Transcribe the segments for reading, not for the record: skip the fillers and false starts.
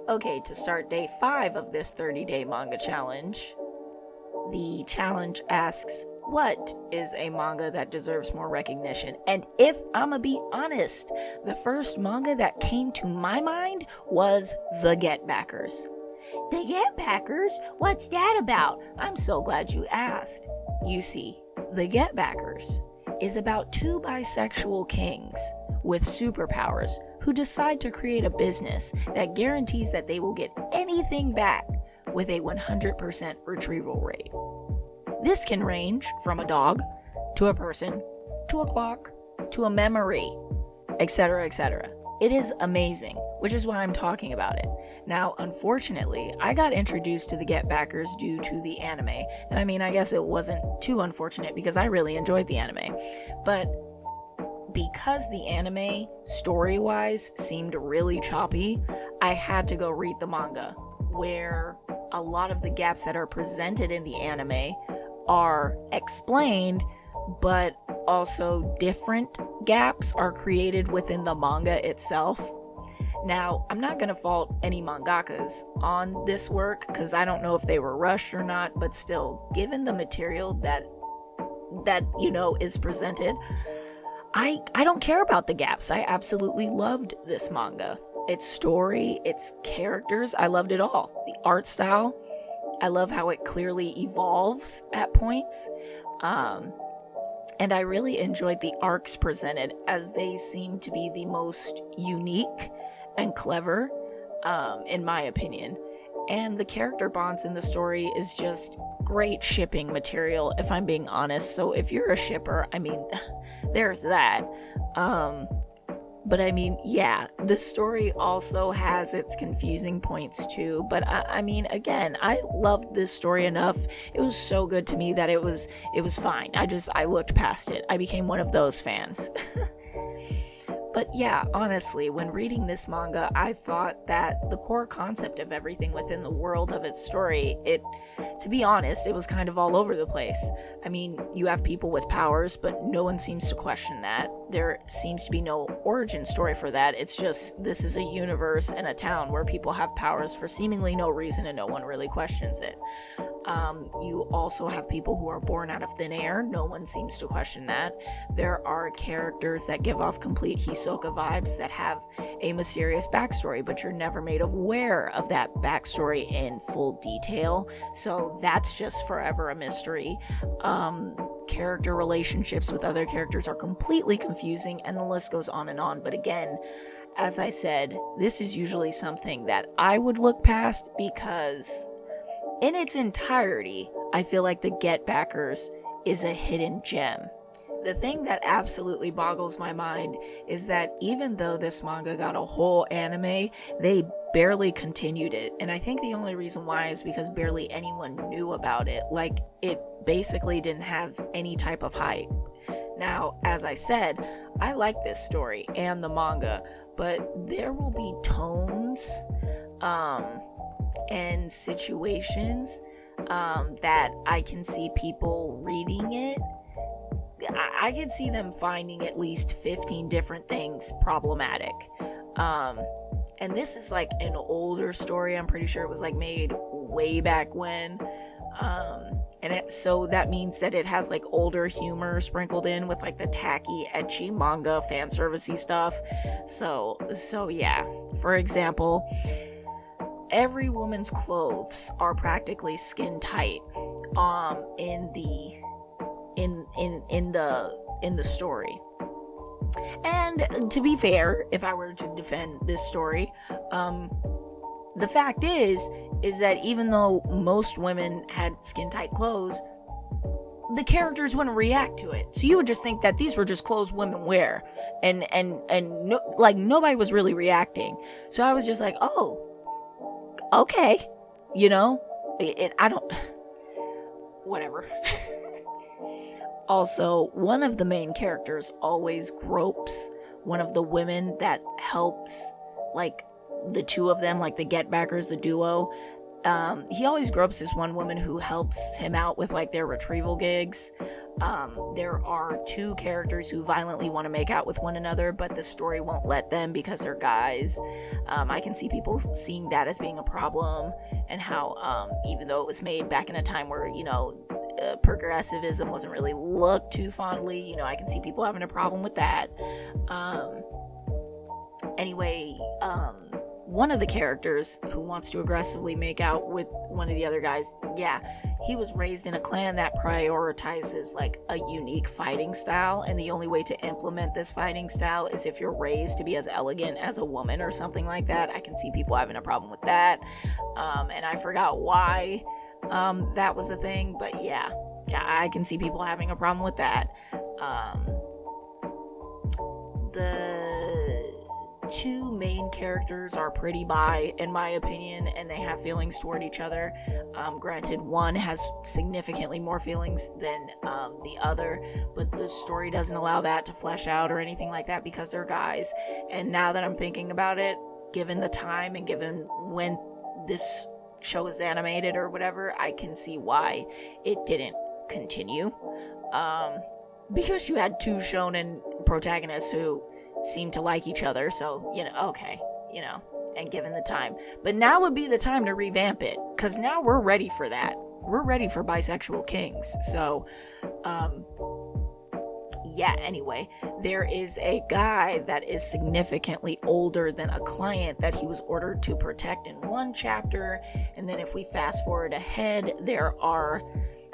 Okay, to start day 5 of this 30-day manga challenge, the challenge asks, what is a manga that deserves more recognition? And if I'ma be honest, the first manga that came to my mind was The Get Backers. The Get Backers? What's that about? I'm so glad you asked. You see, The Get Backers is about two bisexual kings with superpowers who decide to create a business that guarantees that they will get anything back with a 100% retrieval rate. This can range from a dog, to a person, to a clock, to a memory, etc., etc. It is amazing, which is why I'm talking about it. Now, unfortunately, I got introduced to the Get Backers due to the anime, and I mean, I guess it wasn't too unfortunate because I really enjoyed the anime, but because the anime, story-wise, seemed really choppy, I had to go read the manga, where a lot of the gaps that are presented in the anime are explained, but also different gaps are created within the manga itself. Now, I'm not going to fault any mangakas on this work, because I don't know if they were rushed or not, but still, given the material that is presented, I don't care about the gaps. I absolutely loved this manga. Its story, its characters, I loved it all. The art style, I love how it clearly evolves at points. And I really enjoyed the arcs presented, as they seem to be the most unique and clever, in my opinion. And the character bonds in the story is just great shipping material, if I'm being honest. So if you're a shipper, I mean, there's that. But I mean, yeah, the story also has its confusing points too. But I mean, again, I loved this story enough. It was so good to me that it was fine. I looked past it. I became one of those fans. But yeah, honestly, when reading this manga, I thought that the core concept of everything within the world of its story, to be honest, it was kind of all over the place. I mean, you have people with powers, but no one seems to question that. There seems to be no origin story for that. It's just, this is a universe and a town where people have powers for seemingly no reason and no one really questions it. You also have people who are born out of thin air. No one seems to question that. There are characters that give off complete Hisoka vibes that have a mysterious backstory, but you're never made aware of that backstory in full detail. So that's just forever a mystery. Character relationships with other characters are completely confusing, and the list goes on and on. But again, as I said, this is usually something that I would look past because in its entirety, I feel like the Get Backers is a hidden gem. The thing that absolutely boggles my mind is that even though this manga got a whole anime, they barely continued it. And I think the only reason why is because barely anyone knew about it. Like, it basically didn't have any type of hype. Now, as I said, I like this story and the manga, but there will be tones, and situations that I can see people reading it. I can see them finding at least 15 different things problematic. And this is like an older story. I'm pretty sure it was like made way back when. So that means that it has like older humor sprinkled in with like the tacky, ecchi manga fan servicey stuff. So yeah. For example, every woman's clothes are practically skin tight in the story. And to be fair, if I were to defend this story, the fact is that even though most women had skin tight clothes, the characters wouldn't react to it. So you would just think that these were just clothes women wear, and like nobody was really reacting. So I was just like, oh, okay, I don't, whatever. Also, one of the main characters always gropes one of the women that helps, like, the two of them, like the Get Backers, the duo, he always gropes this one woman who helps him out with like their retrieval gigs. There are two characters who violently want to make out with one another, but the story won't let them because they're guys. I can see people seeing that as being a problem, and how even though it was made back in a time where, you know, progressivism wasn't really looked too fondly, you know, I can see people having a problem with that. Anyway, one of the characters who wants to aggressively make out with one of the other guys, yeah, he was raised in a clan that prioritizes like a unique fighting style, and the only way to implement this fighting style is if you're raised to be as elegant as a woman or something like that. I can see people having a problem with that, and I forgot why that was a thing, but yeah, I can see people having a problem with that. The two main characters are pretty bi, in my opinion, and they have feelings toward each other. Granted, one has significantly more feelings than the other, but the story doesn't allow that to flesh out or anything like that because they're guys. And now that I'm thinking about it, given the time and given when this show is animated or whatever, I can see why it didn't continue. Because you had two shonen protagonists who seem to like each other, so, you know, okay, you know, and given the time. But now would be the time to revamp it, because now we're ready for that. We're ready for bisexual kings. So, yeah, anyway, there is a guy that is significantly older than a client that he was ordered to protect in one chapter, and then if we fast forward ahead, there are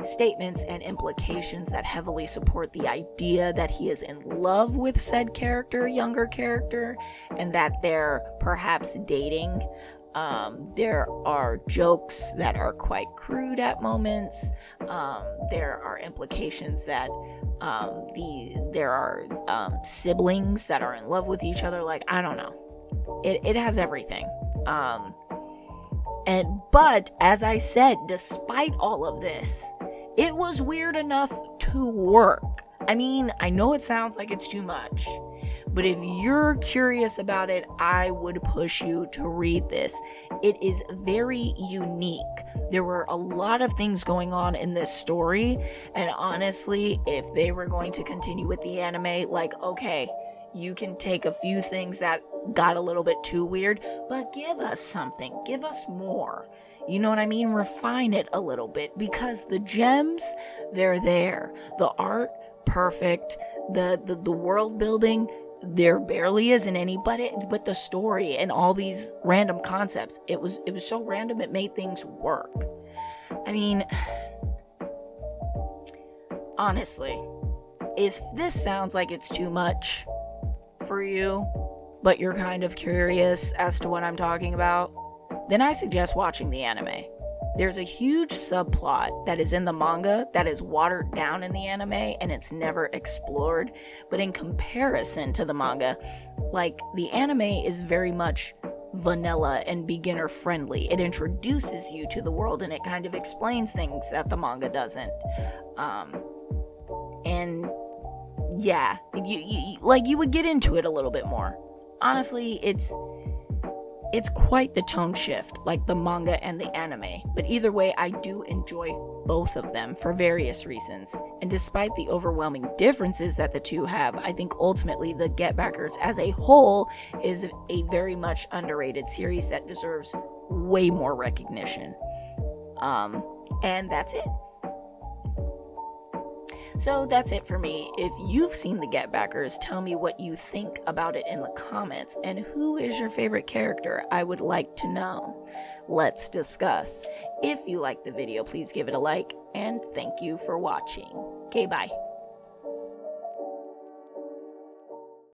statements and implications that heavily support the idea that he is in love with said character, younger character, and that they're perhaps dating. There are jokes that are quite crude at moments. There are implications that there are siblings that are in love with each other. Like, I don't know. It has everything. But as I said, despite all of this, it was weird enough to work. I mean, I know it sounds like it's too much, but if you're curious about it, I would push you to read this. It is very unique. There were a lot of things going on in this story, and honestly, if they were going to continue with the anime, like, okay, you can take a few things that got a little bit too weird, but give us something. Give us more. You know what I mean? Refine it a little bit, because the gems, they're there. The art, perfect. The world building, there barely isn't any, but the story and all these random concepts, it was so random it made things work. I mean, honestly, if this sounds like it's too much for you, but you're kind of curious as to what I'm talking about, then I suggest watching the anime. There's a huge subplot that is in the manga that is watered down in the anime, and it's never explored. But in comparison to the manga, like, the anime is very much vanilla and beginner friendly. It introduces you to the world, and it kind of explains things that the manga doesn't. And yeah, you would get into it a little bit more. Honestly, it's quite the tone shift, like the manga and the anime. But either way, I do enjoy both of them for various reasons. And despite the overwhelming differences that the two have, I think ultimately the 𝔼𝕟𝕟𝕚𝕟 as a whole is a very much underrated series that deserves way more recognition. And that's it. So that's it for me. If you've seen the 𝔼𝕟𝕟𝕚𝕟𝕚, tell me what you think about it in the comments, and who is your favorite character? I would like to know. Let's discuss. If you liked the video, please give it a like, and thank you for watching. Okay, bye.